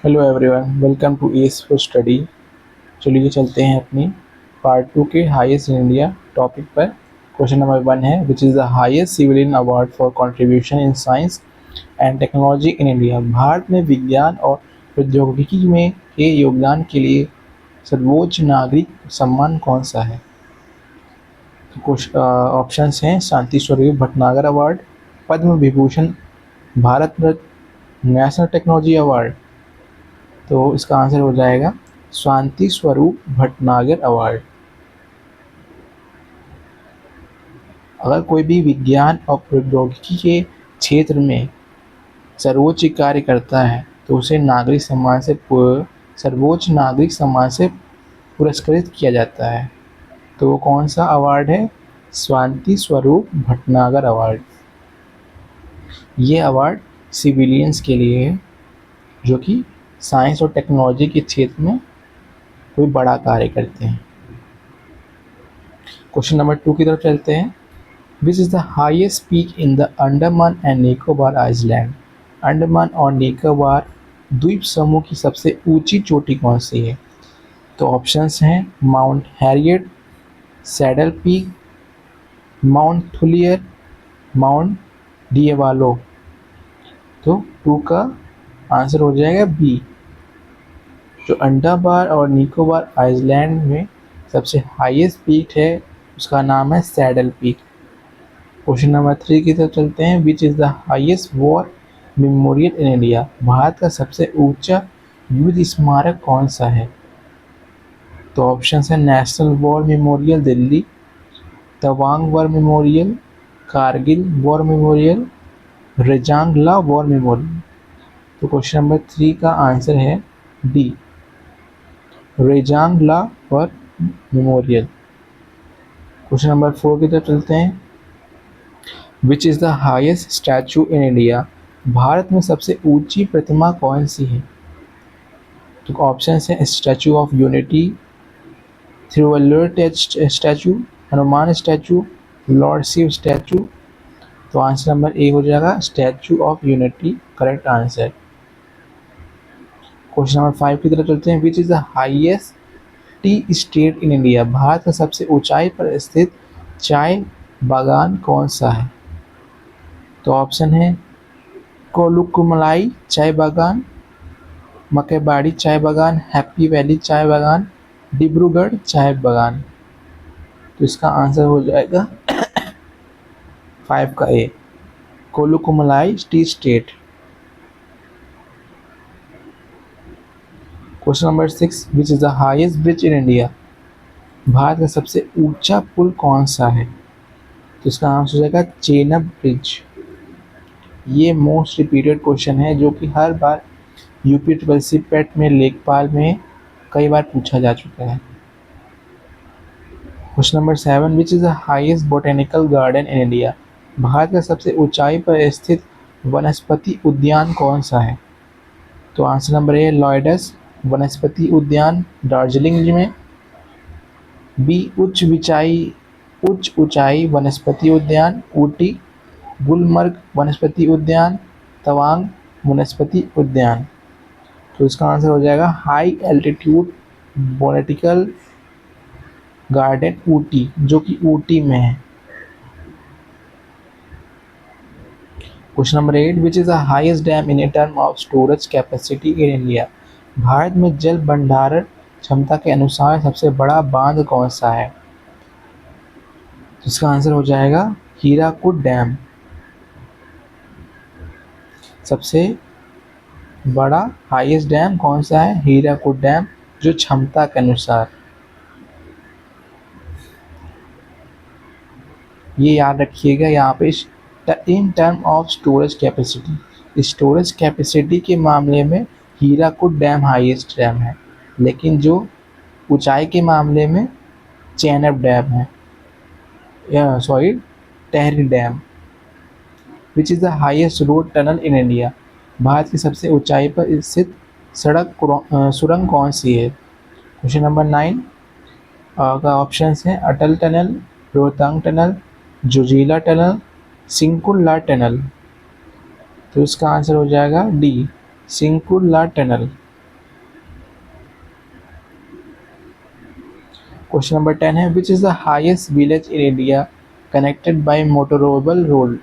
Hello everyone, welcome to S for study. चलिए चलते हैं अपनी पार्ट 2 के हाईएस्ट इन इंडिया टॉपिक पर। क्वेश्चन नंबर 1 है, which is the highest civilian award for contribution in science and technology in India. Bharat में विज्ञान और प्रौद्योगिकी में के योगदान के लिए सर्वोच्च नागरिक सम्मान कौन सा है? कुछ ऑप्शंस हैं, Shanti Swarup Bhatnagar award, Padma Vibhushan, Bharat Ratna, national technology award. तो इसका आंसर हो जाएगा शांति स्वरूप भटनागर अवार्ड। अगर कोई भी विज्ञान और प्रौद्योगिकी के क्षेत्र में सर्वोच्च कार्य करता है तो उसे सर्वोच्च नागरिक सम्मान से पुरस्कृत किया जाता है। तो वो कौन सा अवार्ड है? शांति स्वरूप भटनागर अवार्ड। ये अवार्ड सिविलियंस के लिए है जो कि साइंस और टेक्नोलॉजी के क्षेत्र में कोई बड़ा कार्य करते हैं। क्वेश्चन नंबर 2 की तरफ चलते हैं। Which is the highest peak in the Andaman and Nicobar island. Andaman और निकोबार द्वीप समूह की सबसे ऊंची चोटी कौन सी है? तो ऑप्शंस हैं, Mount Harriet, Saddle Peak, Mount Thuillier, Mount Diavolo. तो 2 का आंसर हो जाएगा बी। जो अंडमान और निकोबार आइलैंड में सबसे हाईएस्ट पीक है उसका नाम है सैडल पीक। क्वेश्चन नंबर 3 की तरफ चलते हैं। Which is the highest war memorial in India. Bharat का सबसे ऊंचा युद्ध स्मारक कौन सा है? तो ऑप्शन है, national war memorial Delhi, Tawang war memorial, Kargil war memorial, Rezangla war memorial. तो क्वेश्चन नंबर 3 का आंसर है D, Rezangla war memorial. Question number 4 की तरफ चलते हैं। Which is the highest statue in India. Bharat में सबसे ऊंची प्रतिमा कौन सी है? तो ऑप्शन है, Statue of Unity, Thiruvalluvar statue, Hanuman statue, lord Shiv statue. तो आंसर नंबर ए हो जाएगा Statue of Unity, correct answer. Question number 5 की तरफ चलते हैं। Which is the highest tea state in India. Bharat का सबसे ऊंचाई पर स्थित चाय बागान कौन सा है? तो ऑप्शन है, कोलुकुमलाई चाय बागान, मकेबाड़ी चाय बागान, हैप्पी वैली चाय बागान, डिब्रूगढ़ चाय बागान। तो इसका आंसर हो जाएगा 5 का A, Kolukkumalai tea estate. Question number 6, which is the highest bridge in India. Bharat का सबसे ऊंचा पुल कौन सा है? तो इसका आंसर हो जाएगा चेनाब ब्रिज। ये मोस्ट रिपीटेड क्वेश्चन है जो कि हर बार यूपी ट्रिपल सी पेट में लेखपाल में कई बार पूछा जा चुका है। Question number 7, which is the highest botanical garden in India. Bharat का सबसे ऊंचाई पर स्थित वनस्पति उद्यान कौन सा है? तो आंसर नंबर ए, लॉयडस वनस्पति उद्यान दार्जिलिंग में, बी उच्च ऊंचाई वनस्पति उद्यान ऊटी, गुलमर्ग वनस्पति उद्यान, तवांग वनस्पति उद्यान। तो इसका आंसर हो जाएगा high altitude botanical garden Ooty, जो कि ऊटी में है। Question number 8, which is the highest dam in term of storage capacity in India. Bharat में जल भंडारण क्षमता के अनुसार सबसे बड़ा बांध कौन सा है? तो इसका आंसर हो जाएगा हीराकुड डैम। सबसे बड़ा हाईएस्ट डैम कौन सा है? हीराकुड डैम, जो क्षमता के अनुसार। ये याद रखिएगा यहाँ पे, in term of storage capacity, storage capacity के मामले में हीराकुड डैम हाईएस्ट डैम है, लेकिन जो ऊंचाई के मामले में चेनाब डैम है, sorry Tehri dam. Which is the highest road tunnel in India. Bharat की सबसे ऊंचाई पर स्थित सुरंग कौन सी है? क्वेश्चन नंबर 9 का ऑप्शन है, Atal tunnel, Rohtang tunnel, Zojila tunnel, Sinkula tunnel. तो इसका आंसर हो जाएगा D, Sinkula tunnel. Question number 10 है which is the highest village in India connected by motorable road.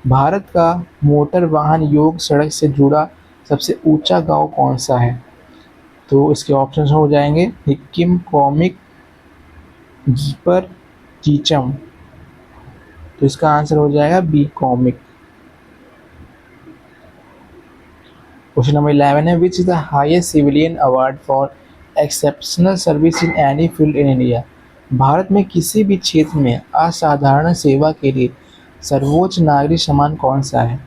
भारत का मोटर वाहन योग सड़क से जुड़ा सबसे ऊंचा गांव कौन सा है? तो इसके ऑप्शन हो जाएंगे हिक्किम, कॉमिक, गीपर, चीचम। तो इसका आंसर हो जाएगा बी कॉमिक। क्वेश्चन नंबर 11 है which is the highest civilian award for exceptional service in any field in India. Bharat में किसी भी क्षेत्र में असाधारण सेवा के लिए सर्वोच्च नागरिक सम्मान कौन सा है?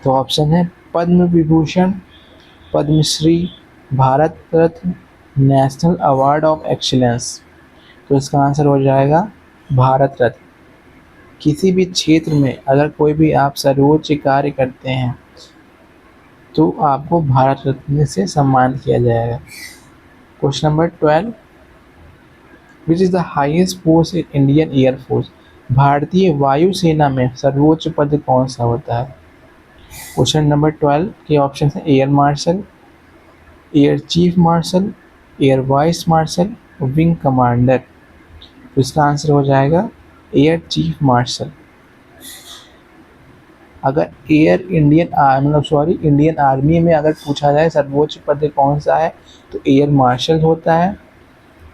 तो ऑप्शन है Padma Vibhushan, Padmashri, Bharat Ratna, national award of excellence. तो इसका आंसर हो जाएगा भारत रत्न। किसी भी क्षेत्र में अगर कोई भी आप सर्वोच्च कार्य करते हैं तो आपको भारत रत्न से सम्मानित किया जाएगा। Question number 12 which is the highest post in Indian air force. भारतीय वायुसेना में सर्वोच्च पद कौन सा होता है? क्वेश्चन नंबर 12 के ऑप्शन है air marshal, air chief martial, air vice marshal, wing commander. तो इसका आंसर हो जाएगा एयर चीफ मार्शल। अगर इंडियन आर्मी में अगर पूछा जाए सर्वोच्च पद कौन सा है तो एयर मार्शल होता है।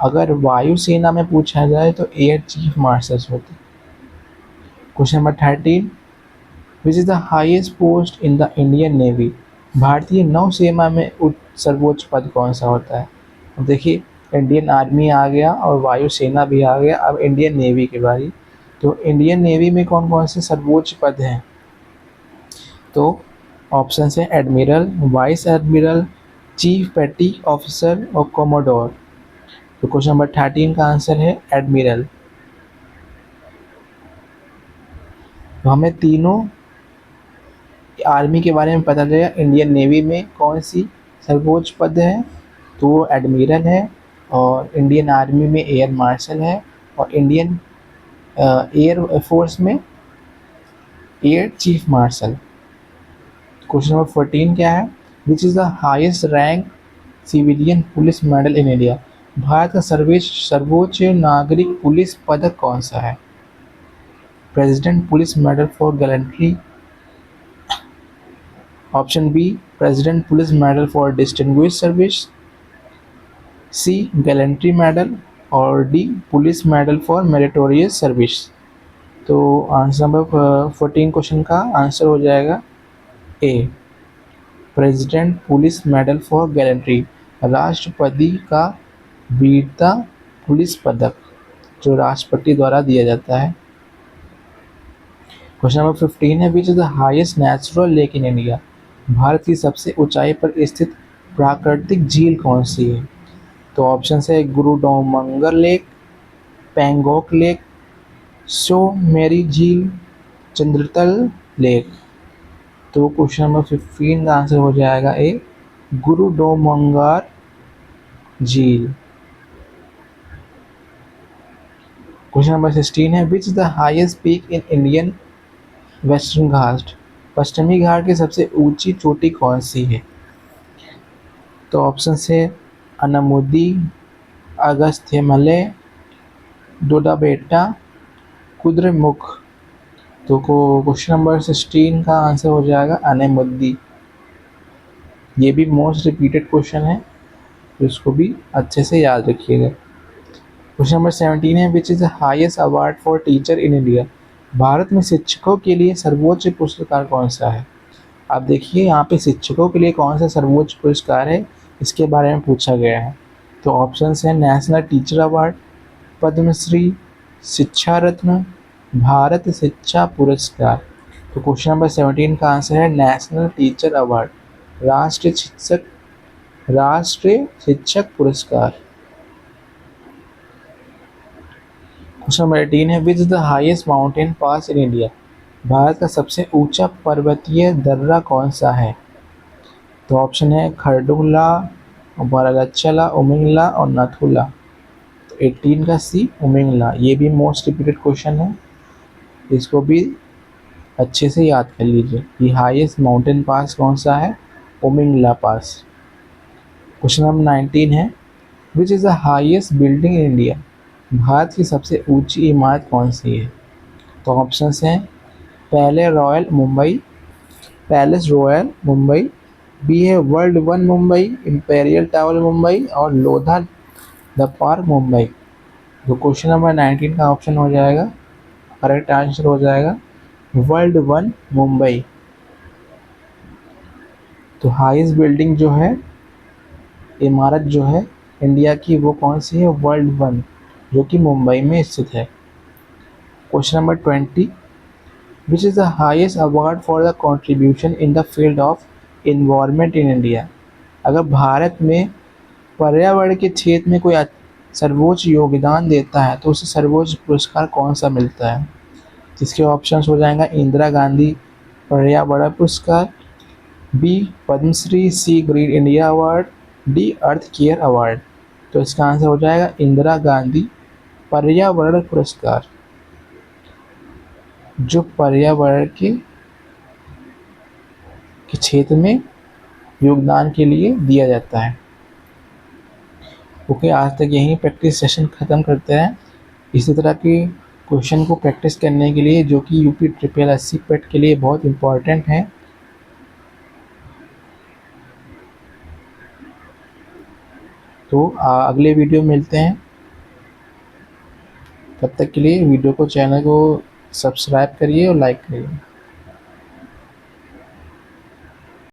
अगर वायुसेना में पूछा जाए तो एयर चीफ मार्शल होते हैं। Question number 13 which is the highest post in the Indian navy. भारतीय नौसेना में सर्वोच्च पद कौन सा होता है? अब देखिए इंडियन आर्मी आ गया और वायुसेना भी आ गया, अब इंडियन नेवी की बारी। तो इंडियन नेवी में कौन कौन से सर्वोच्च पद हैं? तो ऑप्शन है एडमिरल, वाइस एडमिरल, चीफ पेटी ऑफिसर और कोमोडोर। तो क्वेश्चन नंबर 13 का आंसर है एडमिरल। तो हमें तीनों आर्मी के बारे में पता चला। इंडियन नेवी में कौन सी सर्वोच्च पद है तो वो एडमिरल है, और इंडियन आर्मी में एयर मार्शल है, और इंडियन एयर फोर्स में air chief marshal. Question number 14 क्या है which is the highest rank civilian police medal in India. Bharat का सर्वोच्च नागरिक पुलिस पदक कौन सा है? President police medal for gallantry, option B president police medal for distinguish service, C gallantry medal, और D police medal for meritorious service. तो answer number 14 question का आंसर हो जाएगा A president police medal for gallantry, राष्ट्रपति का वीरता police पदक जो राष्ट्रपति द्वारा दिया जाता है। क्वेश्चन नंबर 15 है which is the highest natural lake in India. Bharat की सबसे ऊंचाई पर स्थित प्राकृतिक झील कौन सी है? तो ऑप्शन है गुरुडोमंगर लेक, पेंगोक लेक, सो मेरी झील, चंद्रतल लेक। तो क्वेश्चन नंबर 15 का आंसर हो जाएगा ए गुरुडोमंगर झील। क्वेश्चन नंबर 16 है which is the highest peak in Indian western ghat. पश्चिमी घाट की सबसे ऊंची चोटी कौन सी है? तो ऑप्शन है अनामुदी, अगस्त्यमलय, डोडाबेटा, कुद्रेमुख। तो क्वेश्चन नंबर 16 का आंसर हो जाएगा अनामुदी। ये भी मोस्ट रिपीटेड क्वेश्चन है तो इसको भी अच्छे से याद रखिएगा। क्वेश्चन नंबर 17 है which is the highest award for teacher in India. Bharat में शिक्षकों के लिए सर्वोच्च पुरस्कार कौन सा है? आप देखिए यहाँ पे शिक्षकों के लिए कौन सा सर्वोच्च पुरस्कार है इसके बारे में पूछा गया है। तो ऑप्शन है नेशनल टीचर अवार्ड, पद्मश्री, शिक्षा रत्न, भारत शिक्षा पुरस्कार। तो क्वेश्चन नंबर 17 का आंसर है नेशनल टीचर अवार्ड, राष्ट्रीय शिक्षक पुरस्कार। क्वेश्चन नंबर 18 है which is the highest mountain pass in India. Bharat का सबसे ऊंचा पर्वतीय दर्रा कौन सा है? तो ऑप्शन है खरडुंगला, बरगच्चला, उमिंगला और नथुला। तो 18 का सी उमिंगला। ये भी मोस्ट रिपीटेड क्वेश्चन है, इसको भी अच्छे से याद कर लीजिए कि हाईएस्ट माउंटेन पास कौन सा है, उमिंगला पास। क्वेश्चन नंबर 19 है which is the highest building in India. Bharat की सबसे ऊंची इमारत कौन सी है? तो ऑप्शंस हैं पैलेस रॉयल मुंबई, बी है world one Mumbai, imperial tower Mumbai और लोधा द पार्क मुंबई। तो क्वेश्चन नंबर 19 का ऑप्शन हो जाएगा, करेक्ट आंसर हो जाएगा वर्ल्ड वन मुंबई। तो हाईएस्ट बिल्डिंग जो है, इमारत जो है इंडिया की, वो कौन सी है? वर्ल्ड वन, जो कि मुंबई में स्थित है। Question number 20, which is the highest award for the contribution in the field of environment in India? अगर भारत में पर्यावरण के क्षेत्र में कोई सर्वोच्च योगदान देता है तो उसे सर्वोच्च पुरस्कार कौन सा मिलता है? जिसके ऑप्शंस हो जाएगा इंदिरा गांधी पर्यावरण पुरस्कार, बी पद्मश्री, सी ग्रीन इंडिया अवार्ड, डी अर्थ केयर अवार्ड। तो इसका आंसर हो जाएगा इंदिरा गांधी पर्यावरण पुरस्कार, जो पर्यावरण के क्षेत्र में योगदान के लिए दिया जाता है। ओके, आज तक यहीं प्रैक्टिस सेशन ख़त्म करते हैं। इसी तरह के क्वेश्चन को प्रैक्टिस करने के लिए, जो कि यूपी ट्रिपल एससी पेट के लिए बहुत इम्पॉर्टेंट है। तो अगले वीडियो मिलते हैं। तब तक के लिए वीडियो को, चैनल को सब्सक्राइब करिए और लाइक करिए।